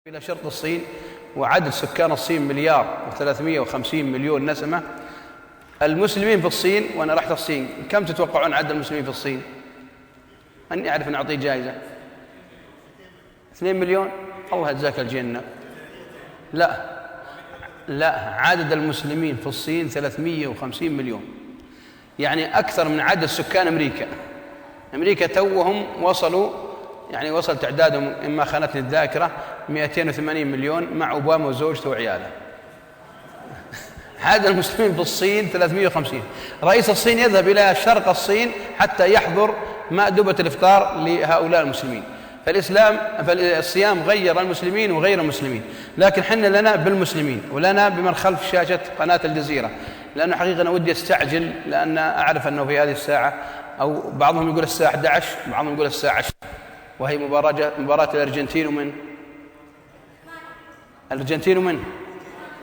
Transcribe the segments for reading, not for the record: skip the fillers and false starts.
إلى شرق الصين، وعدد سكان الصين 1,350,000,000 نسمة. المسلمين في الصين، وأنا رحت الصين، كم تتوقعون عدد المسلمين في الصين؟ أني أعرف أن أعطيه جائزة 2 مليون. الله يجزاك الجنة. لا، عدد المسلمين في الصين 350 مليون، يعني أكثر من عدد سكان أمريكا توهم وصلوا، يعني وصل تعدادهم إما خانتني الذاكرة 280 مليون مع أوباما وزوجته وعياله. عدد المسلمين في الصين 350. رئيس الصين يذهب إلى شرق الصين حتى يحضر مأدبة الإفطار لهؤلاء المسلمين. فالصيام غير المسلمين وغير المسلمين، لكن حنا لنا بالمسلمين ولنا بمن خلف شاشة قناة الجزيرة، لأنه حقيقة أنا ودي أستعجل، لأن أعرف أنه في هذه الساعة، أو بعضهم يقول الساعة 11، بعضهم يقول الساعة 10، وهي مباراة الأرجنتين ومن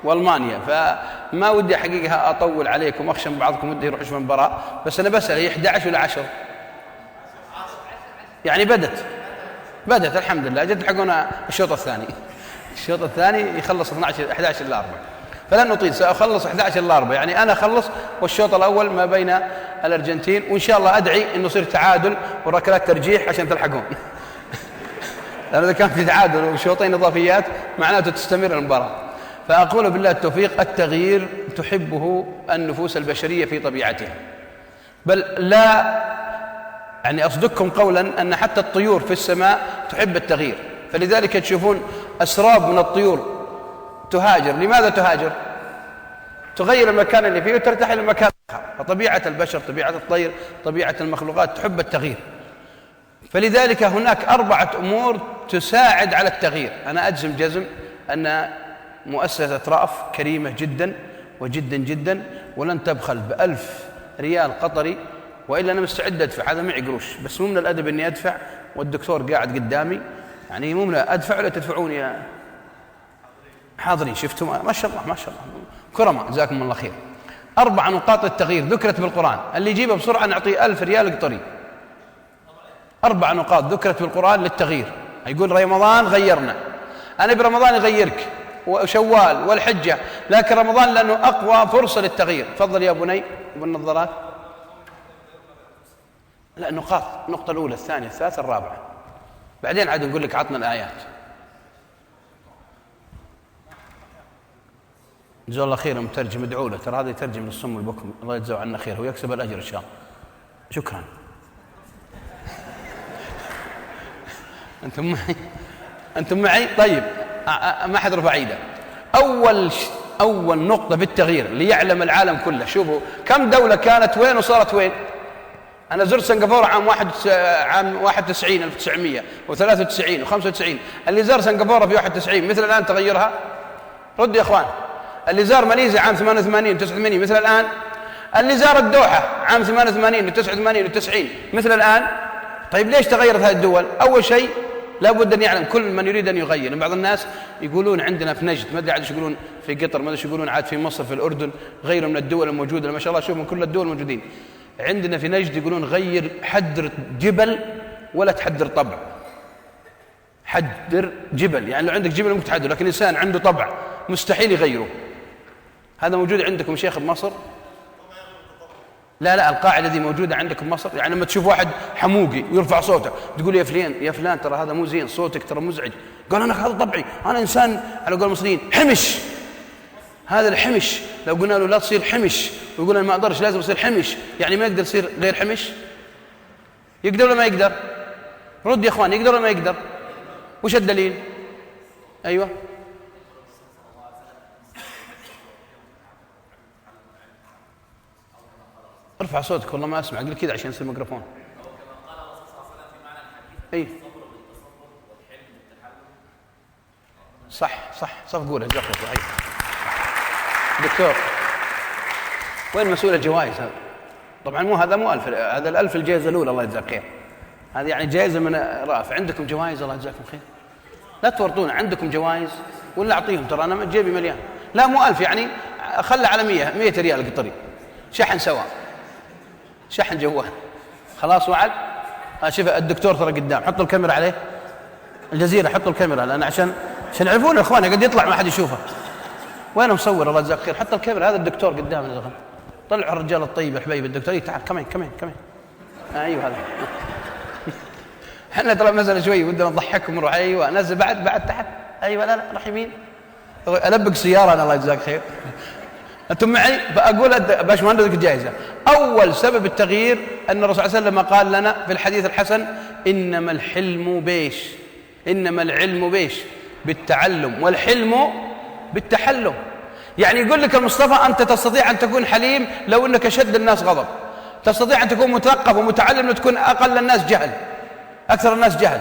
والمانيا. فما ودي حقيقة أطول عليكم، أخشى من بعضكم ودي يروح يشوف المباراة، بس أنا بسأل هي 11 ولا 10؟ يعني بدت الحمد لله. جد تلحقون الشوط الثاني يخلص 11 إلا 4، فلن نطيل، سأخلص 11 إلا 4، يعني أنا أخلص والشوط الأول ما بين الأرجنتين، وإن شاء الله أدعي إنه يصير تعادل وركلات ترجيح عشان تلحقون. لأن إذا كان في تعادل وشوطين إضافيات معناته تستمر المباراة. فأقول بالله التوفيق، التغيير تحبه النفوس البشرية في طبيعتها، بل لا يعني أصدقكم قولا أن حتى الطيور في السماء تحب التغيير، فلذلك تشوفون أسراب من الطيور تهاجر. لماذا تهاجر؟ تغير المكان اللي فيه وترتحل لمكان آخر. فطبيعة البشر، طبيعة الطير، طبيعة المخلوقات تحب التغيير. فلذلك هناك 4 أمور تساعد على التغيير. أنا أجزم جزم أن مؤسسة رأف كريمة جدا وجدا جدا، ولن تبخل ب1000 ريال قطري، وإلا أنا مستعد أدفع. هذا معي قروش، بس مو من الأدب أني أدفع والدكتور قاعد قدامي، يعني مو من أدفع ولا تدفعون يا حاضرين. شفتم؟ ما شاء الله كرماء، جزاكم الله خير. 4 نقاط للتغيير ذكرت بالقرآن، اللي يجيبها بسرعة نعطيه 1000 ريال قطري. 4 نقاط ذكرت بالقرآن للتغيير. يقول رمضان غيرنا، أنا برمضان يغيرك، وشوال والحجة، لكن رمضان لأنه أقوى فرصة للتغيير. تفضل يا بني بالنظارات. لا، نقاط، النقطة الأولى، الثانية، الثالثة، الرابعة، بعدين عاد نقول لك عطنا الآيات. جزاه الله خير المترجم، ادعوا له، ترى هذا يترجم للصم والبكم، الله يجزاه عنا خير ويكسب الأجر إن شاء الله. شكرا. أنتم معي؟ طيب، ما حد رفع ايده. أول نقطة بالتغيير ليعلم العالم كله. شوفوا كم دولة كانت وين وصارت وين. أنا زرت سنغافورة عام 91 1993 و95. اللي زار سنغافورة في 91 مثل الآن تغيرها؟ رد يا أخوان. اللي زار ماليزيا عام 88 و89 مثل الآن؟ اللي زار الدوحة عام 88 و89 و90 مثل الآن؟ طيب ليش تغيرت هذه الدول؟ أول شيء لابد أن يعلم كل من يريد أن يغير. بعض الناس يقولون عندنا في نجد، ما أدري عاد ايش يقولون في قطر، ما أدري ايش يقولون عاد في مصر، في الأردن، غيره من الدول الموجودة ما شاء الله، شوف من كل الدول موجودين. عندنا في نجد يقولون غير، حدر جبل ولا تحدر طبع. حدر جبل، يعني لو عندك جبل ممكن تحدر، لكن إنسان عنده طبع مستحيل يغيره. هذا موجود عندكم شيخ بمصر؟ لا، القاعدة دي موجودة عندكم بمصر. يعني لما تشوف واحد حموقي ويرفع صوته تقول يا فلان ترى هذا مو زين، صوتك ترى مزعج. قال أنا هذا طبعي، أنا إنسان على قول المصريين حمش. هذا الحمش لو قلنا له لا تصير حمش ويقول أنا ما أقدرش لازم أصير حمش، يعني ما يقدر يصير غير حمش؟ يقدر ولا ما يقدر؟ رد يا أخوان، يقدر ولا ما يقدر؟ وش الدليل؟ أيوة، ارفع صوتك والله ما أسمع، قل كذا عشان يصير ميكروفون. أي صح قولها جاكم صحيح. دكتور وين مسؤول الجوائز هذا؟ طبعا هذا مو 1000، هذا 1000 الجائزة الأولى الله يجزاك خير، هذه يعني جائزة من رأف. عندكم جوائز الله يجزاكم خير، لا تورطونا. عندكم جوائز ولا أعطيهم، ترى أنا جيبي مليان. لا مو 1000، يعني خلى على 100 ريال قطري، شحن سواء، شحن جوال، خلاص وعد. شوف الدكتور ترى قدام، حطوا الكاميرا عليه. الجزيرة حطوا الكاميرا، لأن عشان عشان يعرفون اخواني قد يطلع ما حد يشوفه. وين مصور الله يجزاك خير؟ حتى الكاميرا. هذا الدكتور قدامنا، طلع الرجال الطيب يا حبيبي الدكتور. تعال كمان ايوه هذا. احنا ترى مثلا شوي ودنا نضحككم نروح ايوه نزل بعد تحت ايوه لا روح يمين. البق سياره انا الله يجزاك خير. انتم معي؟ بقول باشمهندس جائزه. اول سبب التغيير ان الرسول صلى الله عليه وسلم قال لنا في الحديث الحسن: انما العلم بيش بالتعلم والحلم بالتحلم. يعني يقول لك المصطفى أنت تستطيع أن تكون حليم لو أنك أشد الناس غضب، تستطيع أن تكون مثقف ومتعلم لتكون أقل الناس جهل، أكثر الناس جهل.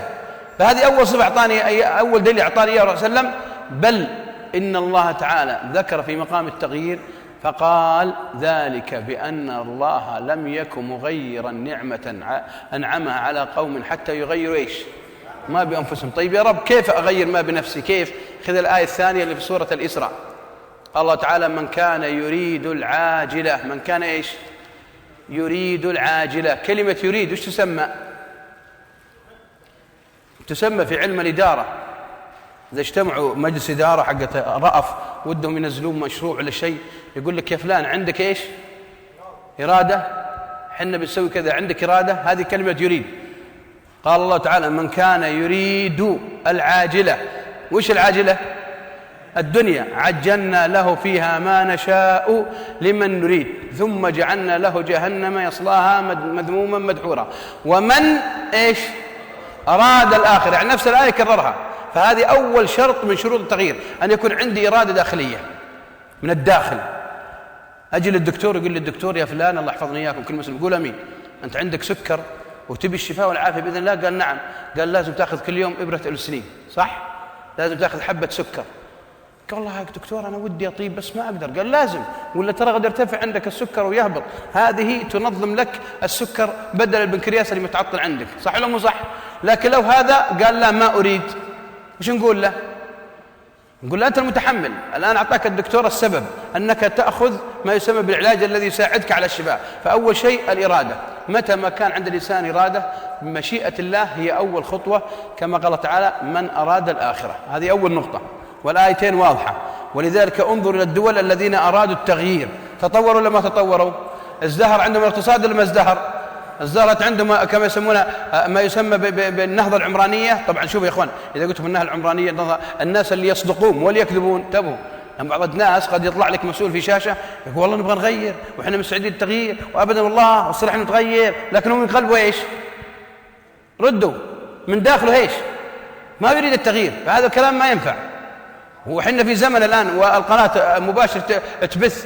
فهذه أول صفة أعطاني، أول دليل أعطاني إياه الرسول صلى الله عليه وسلم. بل إن الله تعالى ذكر في مقام التغيير فقال: ذلك بأن الله لم يكن مغيرا نعمة أنعمها على قوم حتى يغيروا إيش؟ ما بأنفسهم. طيب يا رب كيف أغير ما بنفسي؟ كيف؟ خذ الآية الثانية اللي في سورة الإسراء. الله تعالى: من كان يريد العاجلة. من كان إيش؟ يريد العاجلة. كلمة يريد وش تسمى؟ تسمى في علم الإدارة إذا اجتمعوا مجلس إدارة حقت رأف ودهم ينزلون مشروع ولا شيء، يقول لك يا فلان عندك إيش؟ إرادة، حنا بنسوي كذا، عندك إرادة؟ هذه كلمة يريد. قال الله تعالى: من كان يريد العاجلة. وش العاجلة؟ الدنيا. عجلنا له فيها ما نشاء لمن نريد ثم جعلنا له جهنم يصلاها مذموما مدحورا. ومن إيش؟ أراد الآخرة. يعني نفس الآية كررها. فهذه أول شرط من شروط التغيير، أن يكون عندي إرادة داخلية من الداخل. أجي للدكتور يقول لي: الدكتور يا فلان الله يحفظني إياكم كل مسلم، قول أمين، أنت عندك سكر وتبي الشفاء والعافية بإذن الله؟ قال: نعم. قال: لازم تأخذ كل يوم إبرة الأنسولين، صح؟ لازم تأخذ حبة سكر. قال: والله يا دكتور أنا ودي أطيب بس ما أقدر. قال: لازم، ولا ترى قد يرتفع عندك السكر ويهبط. هذه تنظم لك السكر بدل البنكرياس اللي متعطل عندك، صح ولا مو صح؟ لكن لو هذا قال: لا ما أريد، وش نقول له؟ نقول له: أنت المتحمل. الآن أعطاك الدكتور السبب أنك تأخذ ما يسمى بالعلاج الذي يساعدك على الشفاء. فأول شيء الإرادة. متى ما كان عند الإنسان إرادة بمشيئة الله هي أول خطوة، كما قال تعالى: من أراد الآخرة. هذه أول نقطة، والآيتين واضحة. ولذلك انظر إلى الدول الذين أرادوا التغيير، تطوروا ولا ما تطوروا؟ ازدهر عندهم الاقتصاد ولا ما ازدهر؟ ازدهرت عندهم كما يسمونه ما يسمى بالنهضة العمرانية. طبعا شوفوا يا إخوان، إذا قلت بالنهضة العمرانية الناس اللي يصدقون ولا يكذبون. انتبهوا، بعض الناس قد يطلع لك مسؤول في شاشة يقول: والله نبغى نغير وإحنا مستعدين للتغيير وأبدا والله والصراحة نتغير، لكن هو من قلبه إيش؟ ردوا من داخله إيش؟ ما يريد التغيير. فهذا الكلام ما ينفع. وحنا في زمن الآن والقناة مباشر تبث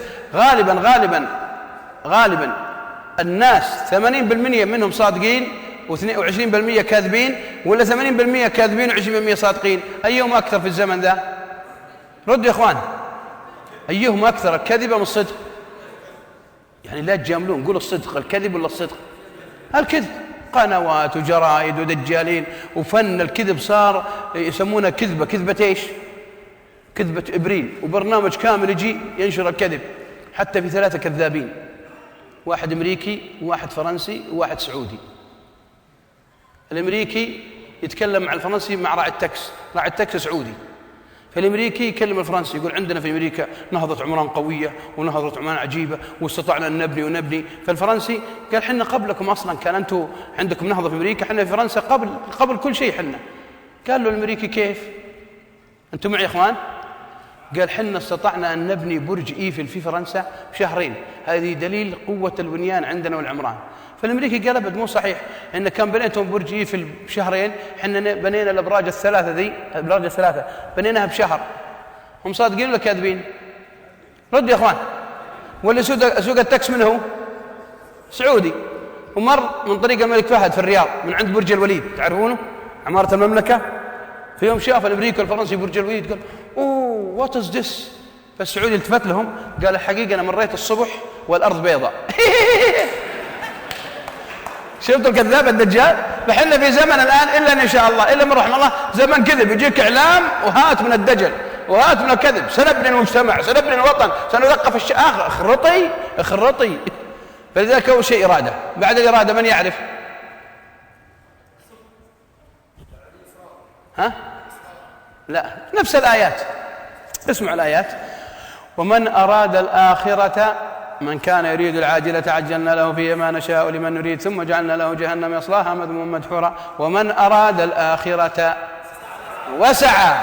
غالبا الناس 80% منهم صادقين و20% كاذبين، ولا 80% كاذبين و20% صادقين؟ أيهم أكثر في الزمن ذا؟ ردوا يا إخوان، أيهم أكثر، الكذب أم الصدق؟ يعني لا تجاملون، قولوا الصدق. الكذب ولا الصدق؟ الكذب. قنوات وجرائد ودجالين وفن الكذب صار يسمونه كذبة إيش؟ كذبة إبريل. وبرنامج كامل يجي ينشر الكذب، حتى في 3 كذابين، واحد أمريكي وواحد فرنسي وواحد سعودي. الأمريكي يتكلم مع الفرنسي مع راعي التاكس سعودي. فالأمريكي يكلم الفرنسي يقول: عندنا في أمريكا نهضة عمران قوية ونهضة عمران عجيبة واستطعنا أن نبني. فالفرنسي قال: حنا قبلكم أصلا، كان أنتم عندكم نهضة في أمريكا، حنا في فرنسا قبل كل شيء حنا. قال له الأمريكي: كيف؟ أنتم معي يا إخوان؟ قال: حنا استطعنا أن نبني برج إيفل في فرنسا بشهرين. هذه دليل قوة البنيان عندنا والعمران. فالأمريكي قال: أبد مو صحيح، إن كان بنيتهم برج إيفل بشهرين، حنا بنينا الأبراج الثلاثة بنيناها بشهر. هم صادقين ولا كاذبين؟ رد يا إخوان. واللي سوق التاكس منه هو سعودي، ومر من طريق الملك فهد في الرياض من عند برج الوليد، تعرفونه عمارة المملكة. في يوم شاف الأمريكي والفرنسي برج الوليد قال: أوه وات از ذس. فالسعودي التفت لهم قال: الحقيقة أنا مريت الصبح والأرض بيضاء. شفتوا الكذاب الدجال؟ فحنا في زمن الآن إلا إن شاء الله إلا من رحم الله زمن كذب، يجيك إعلام وهات من الدجل وهات من الكذب. سنبني المجتمع، سنبني الوطن، سنثقف اخرطي. فلذلك أول شيء إرادة. بعد الإرادة من يعرف؟ لا، نفس الآيات. اسمع الآيات: ومن أراد الآخرة، من كان يريد العاجلة عجلنا له فيها ما نشاء لمن نريد ثم جعلنا له جهنم يصلاها مذموما مدحورا. ومن أراد الآخرة وسعى،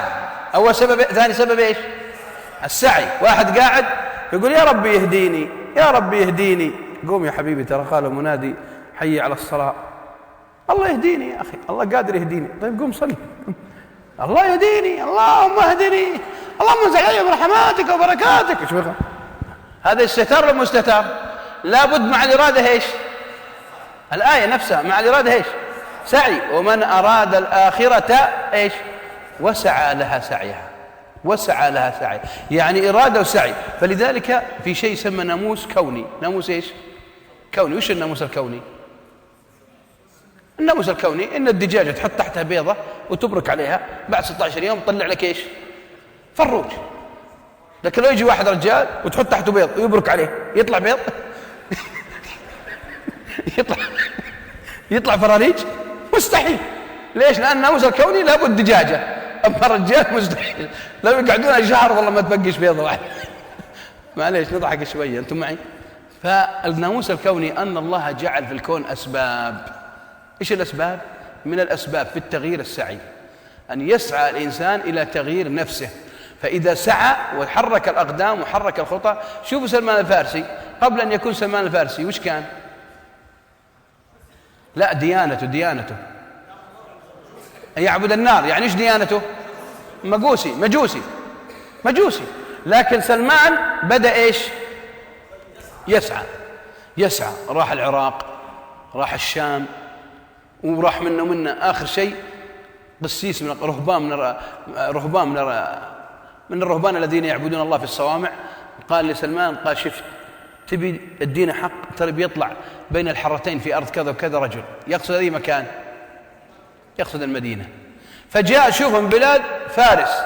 أول سبب. ثاني سبب إيش؟ السعي. واحد قاعد يقول يا ربي يهديني، يا ربي يهديني. قوم يا حبيبي، ترى قالوا منادي حي على الصلاة. الله يهديني يا أخي، الله قادر يهديني. طيب قوم صلي. الله يهديني، اللهم اهدني، اللهم انزل علي برحماتك وبركاتك. هذا استهتار ولا مستهتار؟ لابد مع الإرادة ايش؟ الآية نفسها مع الإرادة ايش؟ سعي. ومن أراد الآخرة ايش؟ وسعى لها سعيها. وسعى لها سعي، يعني إرادة وسعي. فلذلك في شيء يسمى ناموس كوني. ناموس ايش؟ كوني. وش الناموس الكوني؟ الناموس الكوني إن الدجاجة تحط تحتها بيضة وتبرك عليها، بعد 16 يوم تطلع لك ايش؟ فروج. لكن لو يجي واحد رجال وتحط تحته بيض ويبرك عليه، يطلع بيض؟ يطلع فراريج؟ مستحيل. ليش؟ لأن الناموس الكوني لابد دجاجة، أما الرجال مستحيل. لو يقعدون شهر والله ما تبقيش بيضة واحد. معليش نضحك شوية، أنتم معي؟ فالناموس الكوني أن الله جعل في الكون أسباب. إيش الأسباب؟ من الأسباب في التغيير السعي، أن يسعى الإنسان إلى تغيير نفسه. فإذا سعى وحرك الأقدام وحرك الخطى. شوفوا سلمان الفارسي، قبل أن يكون سلمان الفارسي وش كان؟ لا، ديانته يعبد النار. يعني إيش ديانته؟ مجوسي. لكن سلمان بدأ إيش؟ يسعى. راح العراق، راح الشام، وراح منه آخر شيء قسيس من الرهبان الذين يعبدون الله في الصوامع. قال لسلمان، قال شفت تبي الدين حق، ترى بيطلع بين الحرتين في أرض كذا وكذا رجل يقصد أي مكان، يقصد المدينة. فجاء شوف من بلاد فارس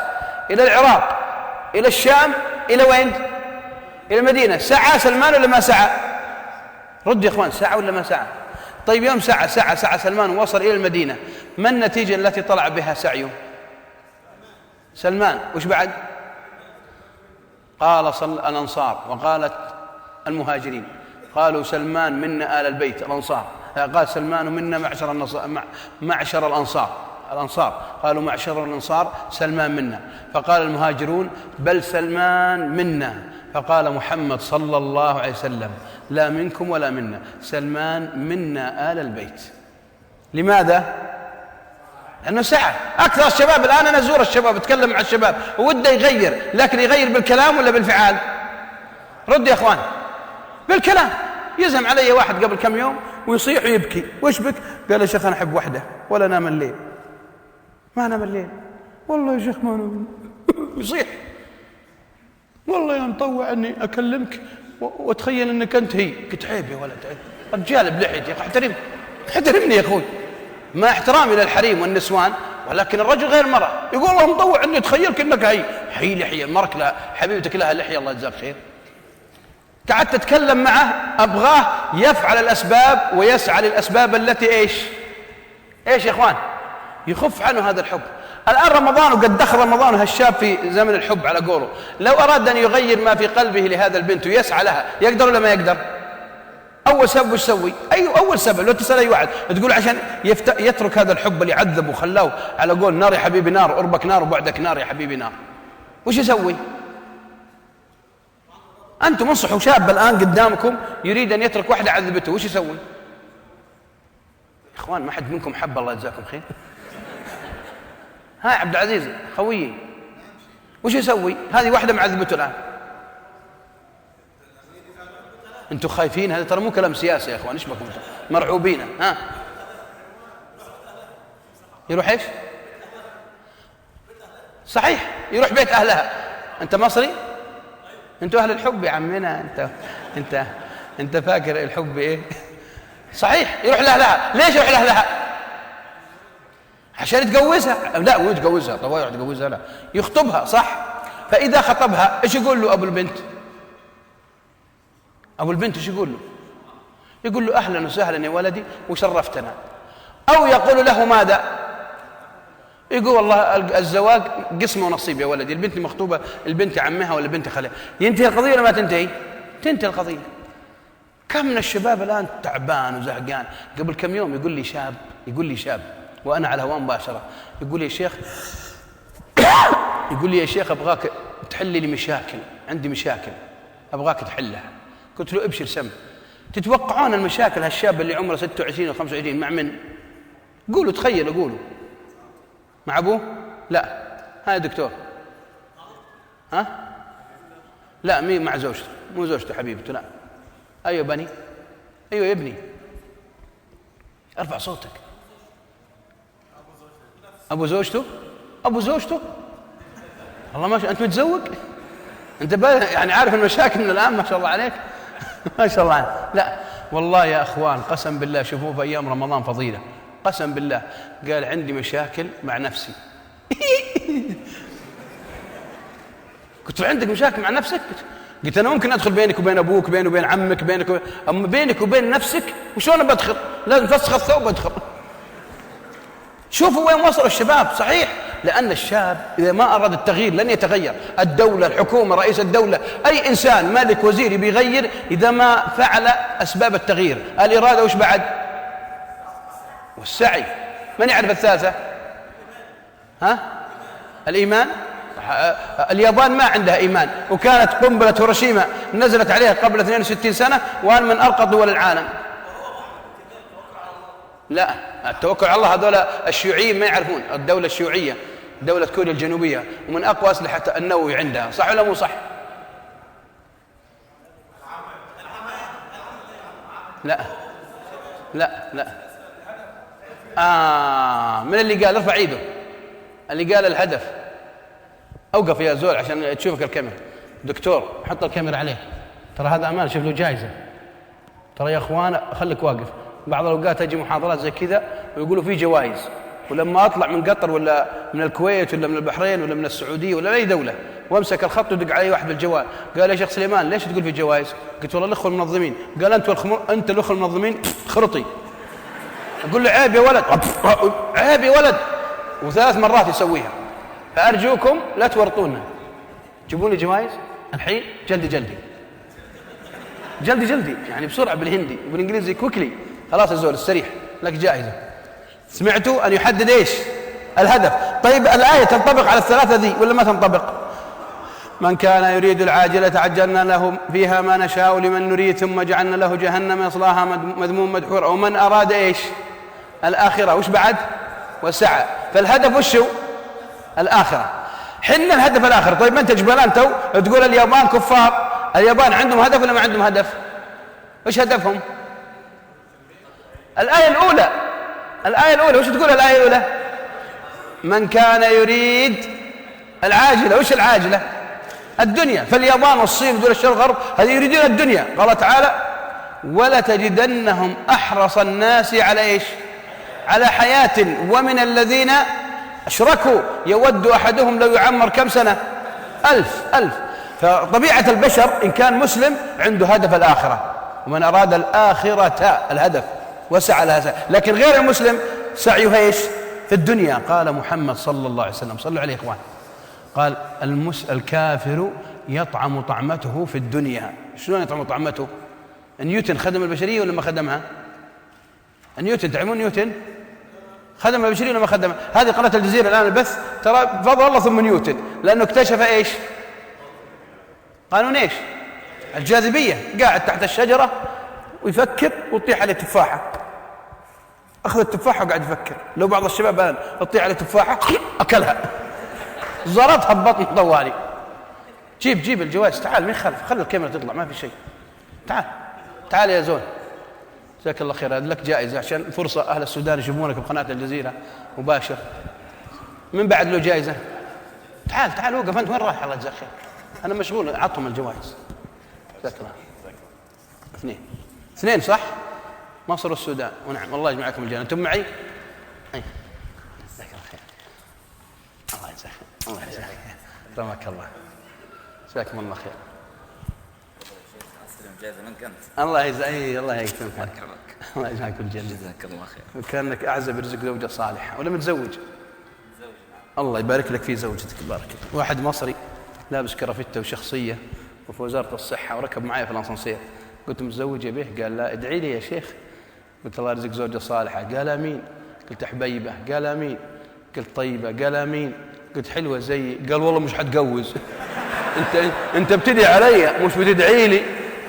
إلى العراق إلى الشام إلى وين؟ إلى المدينة. سعى سلمان ولا ما سعى؟ رد يا إخوان، سعى ولا ما سعى؟ طيب يوم سعى سلمان ووصل إلى المدينة، ما النتيجة التي طلع بها سعيه؟ سلمان وش بعد؟ قال الأنصار وقالت المهاجرين، قالوا سلمان منا آل البيت الأنصار، قال سلمان منا معشر الأنصار قالوا معشر الأنصار سلمان منا. فقال المهاجرون بل سلمان منا. فقال محمد صلى الله عليه وسلم لا منكم ولا منا، سلمان منا آل البيت. لماذا؟ لأنه سعى. أكثر الشباب الآن، أنا أزور الشباب أتكلم مع الشباب ووده يغير، لكن يغير بالكلام ولا بالفعال؟ رد يا أخوان. بالكلام. يزهم علي واحد قبل كم يوم ويصيح ويبكي. وش بك؟ قال يا شيخ أنا أحب وحدة ولا نام الليل. ما نام الليل والله يا شيخ، ما نام. يصيح والله يا مطوع أني أكلمك وتخيل أنك أنت هي. قلت عيب يا ولد، رجال بلحيتي، احترمني يا أخوي. ما احترامي للحريم والنسوان، ولكن الرجل غير المرأة. يقول الله مطوع أني أتخيلك أنك هي لحية مرك لها حبيبتك لها لحية الله يجزاك خير. قعدت تتكلم معه، أبغاه يفعل الأسباب ويسعى للأسباب التي إيش يا إخوان؟ يخف عنه هذا الحب. الآن رمضان وقد دخل رمضان، هالشاب في زمن الحب على قوله، لو أراد أن يغير ما في قلبه لهذا البنت ويسعى لها، يقدر ولا ما يقدر؟ أول سبب وش يسوي؟ أول سبب لو تسأل أي واحد تقول عشان يترك هذا الحب اللي عذب وخلاه على قول نار يا حبيبي نار، قربك نار وبعدك نار يا حبيبي نار. وش يسوي؟ أنتم انصحوا شاب الآن قدامكم يريد أن يترك واحدة عذبته، وش يسوي؟ إخوان ما حد منكم حب الله يجزاكم خير. ها عبد العزيز خويي، وش يسوي؟ هذه واحدة معذبته الآن. أنتم خايفين؟ هذا ترى مو كلام سياسي يا إخوان، إيش بكم مرعوبين؟ ها يروح إيش؟ صحيح، يروح بيت أهلها. أنت مصري؟ أنتوا أهل الحب يا عمنا. أنت فاكر الحب إيه؟ صحيح، يروح لأهلها. ليش يروح لأهلها؟ عشان يتجوزها. لا مو يتجوزها، طب يروح يتجوزها؟ لا، يخطبها. صح. فإذا خطبها إيش يقول له أبو البنت؟ أبو البنت إيش يقول له؟ يقول له أهلا وسهلا يا ولدي وشرفتنا. أو يقول له ماذا؟ يقول والله الزواج قسمه ونصيب يا ولدي، البنت مخطوبة البنت عمها ولا بنت خالها، ينتهي القضية ولا ما تنتهي؟ تنتهي القضية. كم من الشباب الآن تعبان وزهقان. قبل كم يوم يقول لي شاب وأنا على الهواء مباشرة، يقول لي يا شيخ أبغاك تحل لي مشاكل، عندي مشاكل أبغاك تحلها. قلت له ابشر سم. تتوقعون المشاكل هالشاب اللي عمره 26 و 25 مع من؟ قولوا تخيلوا، قولوا مع أبوه؟ لا. هاي دكتور. ها؟ لا مين مع زوجته، مو زوجته حبيبته، لا. أيوة بني، أيوة يا ابني، ارفع صوتك. أبو زوجته. الله ما شاء. أنت متزوج؟ أنت يعني عارف المشاكل من الآن، ما شاء الله عليك. ما شاء الله عليك. لا والله يا أخوان قسم بالله، شوفوا في أيام رمضان فضيلة، قسم بالله قال عندي مشاكل مع نفسي. قلت له عندك مشاكل مع نفسك؟ قلت أنا ممكن أدخل بينك وبين أبوك، بينك وبين عمك، أما بينك وبين نفسك وشلون بدخل؟ لازم تفسخ الثوب وادخل. شوفوا وين وصل الشباب. صحيح، لأن الشاب إذا ما أراد التغيير لن يتغير. الدولة، الحكومة، رئيس الدولة، أي إنسان مالك وزير بيغير إذا ما فعل أسباب التغيير. الإرادة وش بعد؟ والسعي. من يعرف الثالثة؟ ها؟ الإيمان. اليابان ما عندها إيمان، وكانت قنبلة هيروشيما نزلت عليها قبل 62 سنة، وأن من أرقى دول العالم. لا، التوكل على الله هذول الشيوعيين ما يعرفون. الدولة الشيوعية دولة كوريا الجنوبية ومن أقوى أسلحة النووي عندها، صح ولا مو صح؟ لا من اللي قال؟ ارفع ايده. اللي قال الهدف. اوقف يا زول عشان تشوفك الكاميرا. دكتور حط الكاميرا عليه، ترى هذا امان، شوف له جائزة. ترى يا اخوان خليك واقف. بعض الاوقات تجي محاضرات زي كذا ويقولوا في جوائز، ولما اطلع من قطر ولا من الكويت ولا من البحرين ولا من السعوديه ولا اي دوله وامسك الخط ودق علي واحد بالجوال، قال يا شيخ سليمان ليش تقول في جوائز؟ قلت والله الاخوه المنظمين. قال انت الاخوه المنظمين خرطي. اقول له عيب يا ولد، عيب يا ولد، وثلاث مرات يسويها. فارجوكم لا تورطونا، جيبوا لي جوائز الحين جلدي يعني بسرعه، بالهندي وبالانجليزي كويكلي. خلاص يا زول استريح، لك جائزه. سمعتوا؟ أن يحدد إيش؟ الهدف. طيب الآية تنطبق على الثلاثة ذي ولا ما تنطبق؟ من كان يريد العاجلة عجلنا له فيها ما نشاء لمن نريد ثم جعلنا له جهنم يصلاها مذموم مدحورا. ومن أراد إيش؟ الآخرة. وش بعد؟ وسعى. فالهدف وشو؟ الآخرة. حنا الهدف الآخرة. طيب ما أنت جبلان تو تقول اليابان كفار. اليابان عندهم هدف ولا ما عندهم هدف؟ وش هدفهم؟ الآية الأولى وش تقول الآية الأولى؟ من كان يريد العاجلة. وش العاجلة؟ الدنيا. فاليابان والصين ودول الشرق الغرب هذه يريدون الدنيا. قال تعالى ولا تجدنهم أحرص الناس على إيش؟ على حياة ومن الذين أشركوا يود أحدهم لو يعمر كم سنة؟ 1000. فطبيعة البشر إن كان مسلم عنده هدف الآخرة، ومن أراد الآخرة الهدف وسعى لها سعي. لكن غير المسلم سعيه ايش؟ في الدنيا. قال محمد صلى الله عليه وسلم، صلوا عليه اخوان، قال الكافر يطعم طعمته في الدنيا. شلون يطعم طعمته؟ نيوتن خدم البشريه ولا ما خدمها؟ نيوتن، تعلمون نيوتن خدم البشريه ولا ما خدمها؟ هذه قناه الجزيره الان البث، ترى بفضل الله ثم نيوتن، لانه اكتشف ايش؟ قانون ايش؟ الجاذبيه. قاعد تحت الشجره ويفكر وتطيح عليه تفاحه، اخذ التفاحه وقاعد يفكر. لو بعض الشباب الان تطيح عليه تفاحه اكلها، زرتها ببطن طوالي. جيب الجوائز، تعال من خلف، خلي الكاميرا تطلع، ما في شيء. تعال يا زول، جزاك الله خير. هذا لك جائزه عشان فرصه اهل السودان يشوفونك بقناه الجزيره مباشر. من بعد له جائزه. تعال وقف. انت وين رايح؟ الله يجزاك خير، انا مشغول، عطهم الجوائز. جزاك الله. اثنين صح؟ مصر والسودان. ونعم، الله يجمعكم الجنة. أنتم معي؟ أي جزاك الله خير. الله يجزاك خير. الله يجزاك خير. رحمك الله. جزاكم الله خير. الله يجزاك. الله يكرمك. الله يجزاكم الجنة. جزاك الله خير. وكأنك أعزب برزق زوجة صالحة ولا متزوج؟ الله يبارك لك في زوجتك، بارك الله. واحد مصري لابس كرافتة وشخصية وفي وزارة الصحة وركب معي في الأسانسير، قلت متزوجة به؟ قال لا. ادعي لي يا شيخ. قلت الله يرزق زوجة صالحة. قال آمين. قلت حبيبة؟ قال آمين. قلت طيبة؟ قال آمين. قلت حلوة زي؟ قال والله مش حتجوز. انت بتدعي علي مش بتدعي لي.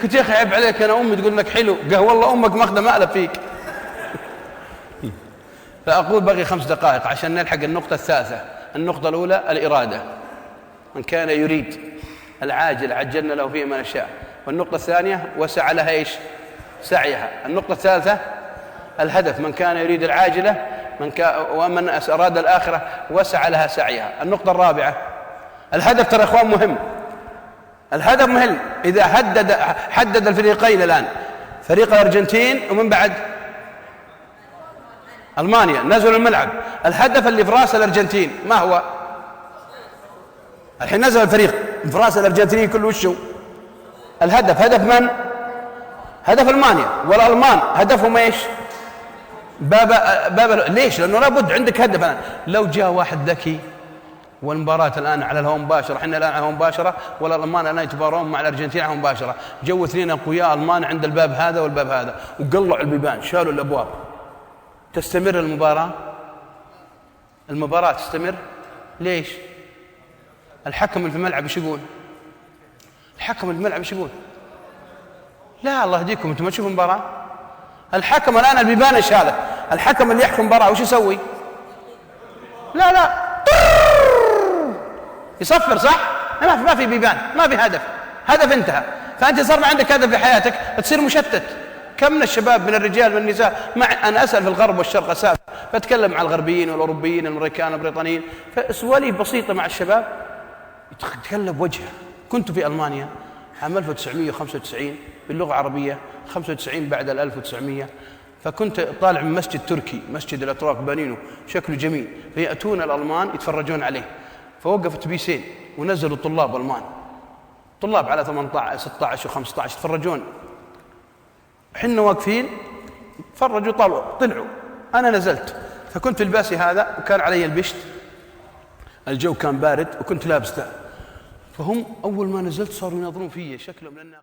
قلت يا اخي عيب عليك، انا امي تقول لك حلو. قال والله امك ماخذه مقلب فيك. فاقول بقي 5 دقائق عشان نلحق النقطة الثالثة. النقطة الأولى الإرادة، من كان يريد العاجل عجلنا له فيه ما نشاء. والنقطة الثانية وسع لها ايش؟ سعيها. النقطة الثالثة الهدف، من كان يريد العاجلة ومن أراد الآخرة وسع لها سعيها. النقطة الرابعة الهدف. ترى إخوان مهم، الهدف مهم. إذا حدد الفريقين الآن، فريق الأرجنتين ومن بعد ألمانيا نزلوا الملعب، الهدف اللي في راس الأرجنتين ما هو؟ الحين نزل الفريق في راس الأرجنتين كله وشو الهدف؟ هدف من؟ هدف ألمانيا. والألمان هدفهم ايش؟ باب. ليش؟ لأنه لابد عندك هدف الآن. لو جاء واحد ذكي والمباراة الآن على الهواء مباشرة، احنا الآن على الهواء مباشرة، ولا الألمان الآن يتبارون مع الأرجنتين على مباشرة، جو 2 أقوياء ألمان عند الباب هذا والباب هذا وقلعوا البيبان، شالوا الأبواب، تستمر المباراة تستمر. ليش؟ الحكم اللي في الملعب ايش يقول؟ الحكم اللي في الملعب ايش يقول؟ لا الله يهديكم، انتم ما تشوفوا المباراة. الحكم الآن البيبان شالت، الحكم اللي يحكم المباراة وش يسوي؟ لا يصفر، صح؟ ما في بيبان، ما في هدف انتهى. فأنت صار ما عندك هدف في حياتك، تصير مشتت. كم من الشباب من الرجال والنساء أنا أسأل في الغرب والشرق أسافر فأتكلم مع الغربيين والأوروبيين الأمريكان والبريطانيين، فسواليف بسيطة مع الشباب يتقلب وجهه. كنت في ألمانيا عام 1995 باللغة العربية، 95 بعد 1900. فكنت طالع من مسجد تركي، مسجد الأتراك بانينه شكله جميل، فيأتون الألمان يتفرجون عليه. فوقفت بيسين ونزلوا طلاب ألمان، طلاب على 18 16 و15 يتفرجون. حنا واقفين تفرجوا، طلعوا، أنا نزلت. فكنت في لباسي هذا وكان علي البشت، الجو كان بارد وكنت لابس ذا. فهم أول ما نزلت صاروا ينظرون فيي شكلهم لأن